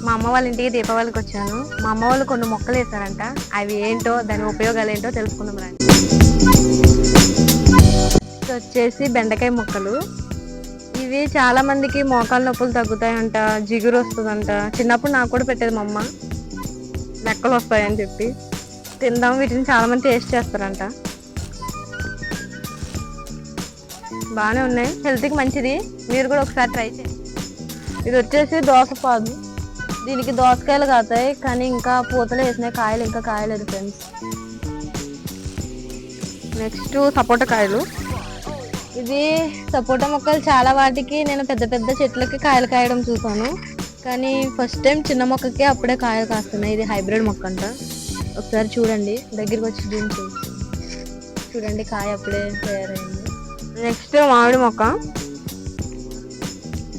మా అమ్మ వాళ్ళ ఇంటికి దీపావళికి వచ్చాను. మా అమ్మ వాళ్ళు కొన్ని మొక్కలు వేసారంట. అవి ఏంటో దాని ఉపయోగాలు ఏంటో తెలుసుకుందాం రండి. ఇది వచ్చేసి బెండకాయ మొక్కలు. ఇవి చాలా మందికి మోకాళ్ళ నొప్పులు తగ్గుతాయంట, జిగురు వస్తుందంట. చిన్నప్పుడు నాకు కూడా పెట్టేది మా అమ్మ, లెక్కలు వస్తాయని చెప్పి. తిందాం, వీటిని చాలా మంది టేస్ట్ చేస్తారంట. బాగానే ఉన్నాయి, హెల్త్కి మంచిది. మీరు కూడా ఒకసారి ట్రై చేయండి. ఇది వచ్చేసి దోసపాదు. దీనికి దోసకాయలు కాతాయి, కానీ ఇంకా పూతలు వేసినాయి, కాయలు ఇంకా కాయలేదు ఫ్రెండ్స్. నెక్స్ట్ సపోటా కాయలు. ఇది సపోటా మొక్కలు చాలా వాటికి నేను పెద్ద పెద్ద చెట్లకి కాయలు కాయడం చూసాను, కానీ ఫస్ట్ టైం చిన్న మొక్కకి అప్పుడే కాయలు కాస్తున్నాయి. ఇది హైబ్రిడ్ మొక్క అంట. ఒకసారి చూడండి, దగ్గరికి వచ్చి చూడండి, కాయ అప్పుడే తయారైంది. నెక్స్ట్ మామిడి మొక్క.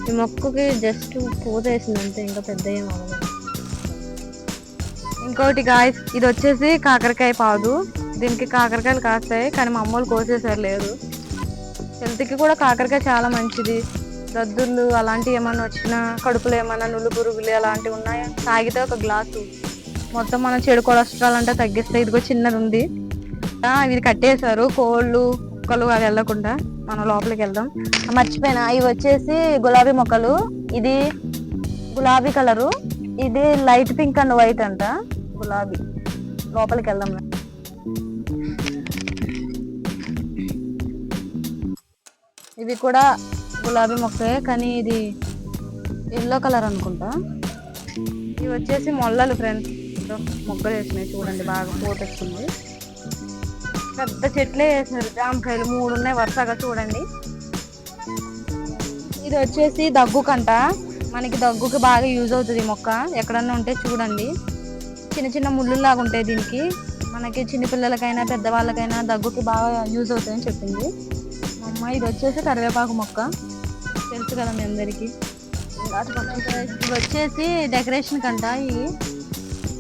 ఈ మొక్కకి జస్ట్ పూత వేసిందంటే, ఇంకా పెద్ద ఏం అవ్వలేదు. ఇంకోటి గాయస్, ఇది వచ్చేసి కాకరకాయ పాదు. దీనికి కాకరకాయలు కాస్తాయి, కానీ మా అమ్మోళ్ళు కోసేసారు, లేదు. హెల్త్కి కూడా కాకరకాయ చాలా మంచిది. దద్దుర్లు అలాంటివి ఏమన్నా వచ్చినా, కడుపులో ఏమన్నా నుళ్ళు పురుగులు అలాంటివి ఉన్నాయా, తాగితే ఒక గ్లాసు మొత్తం మన చెడు కొలెస్ట్రాల్ అంటే తగ్గిస్తాయి. ఇదిగో చిన్నది ఉంది, ఇది కట్టేశారు కోళ్ళు కుక్కలు అవి వెళ్ళకుండా. మనం లోపలికి వెళ్దాం. మర్చిపోయినా, ఇవి వచ్చేసి గులాబీ మొక్కలు. ఇది గులాబీ కలరు, ఇది లైట్ పింక్ అండ్ వైట్ అంట. గులాబీ, లోపలికి వెళ్దాం. ఇవి కూడా గులాబీ మొక్కే, కానీ ఇది ఎల్లో కలర్ అనుకుంటా. ఇవి వచ్చేసి మొల్లలు ఫ్రెండ్స్. మొగ్గలు వేసినాయి చూడండి, బాగా పూత వచ్చింది. పెద్ద చెట్లే వేసినారు, జామకాయలు 3 ఉన్నాయి వరుసగా చూడండి. ఇది వచ్చేసి దగ్గుకంట. మనకి దగ్గుకి బాగా యూజ్ అవుతుంది ఈ మొక్క. ఎక్కడన్నా ఉంటే చూడండి, చిన్న చిన్న ముళ్ళు లాగా ఉంటాయి దీనికి. మనకి చిన్నపిల్లలకైనా పెద్దవాళ్ళకైనా దగ్గుకి బాగా యూజ్ అవుతాయని చెప్పింది మా అమ్మ. ఇది వచ్చేసి కరివేపాకు మొక్క, తెలుసు కదా మీ అందరికీ. ఇవి వచ్చేసి డెకరేషన్ కంట.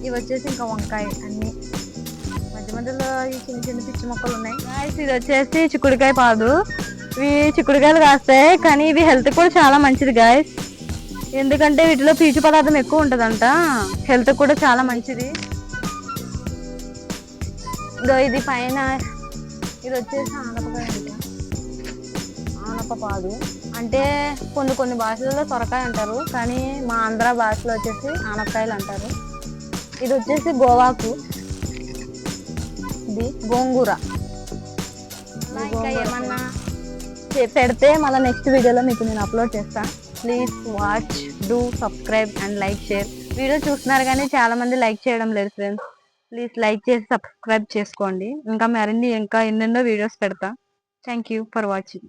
ఇవి వచ్చేసి ఇంకా వంకాయ. అన్ని మధ్య మధ్యలో ఈ చిన్న చిన్న పిచ్చి మొక్కలు ఉన్నాయి. ఇది వచ్చేసి చిక్కుడుకాయ పాదు. ఇవి చిక్కుడుకాయలు కాస్తాయి, కానీ ఇవి హెల్త్ కూడా చాలా మంచిది గాయస్. ఎందుకంటే వీటిలో పీచు పదార్థం ఎక్కువ ఉంటుందంట, హెల్త్ కూడా చాలా మంచిది. ఇది పైన, ఇది వచ్చేసి ఆనపకాయ అంట. ఆనపపాదు అంటే కొన్ని భాషలలో సొరకాయ అంటారు, కానీ మా ఆంధ్ర భాషలో వచ్చేసి ఆనపకాయలు అంటారు. ఇది వచ్చేసి గోవాకు, ఇది గోంగూర. ఇంకా ఏమన్నా పెడితే మళ్ళీ నెక్స్ట్ వీడియోలో మీకు నేను అప్లోడ్ చేస్తాను. Please watch, do subscribe and like, share. Video చూస్తున్నారు కానీ చాలా మంది లైక్ చేయడం లేదు ఫ్రెండ్స్. ప్లీజ్ లైక్ చేసి సబ్స్క్రైబ్ చేసుకోండి. ఇంకా ఎన్నెన్నో వీడియోస్ పెడతా. Thank you for watching.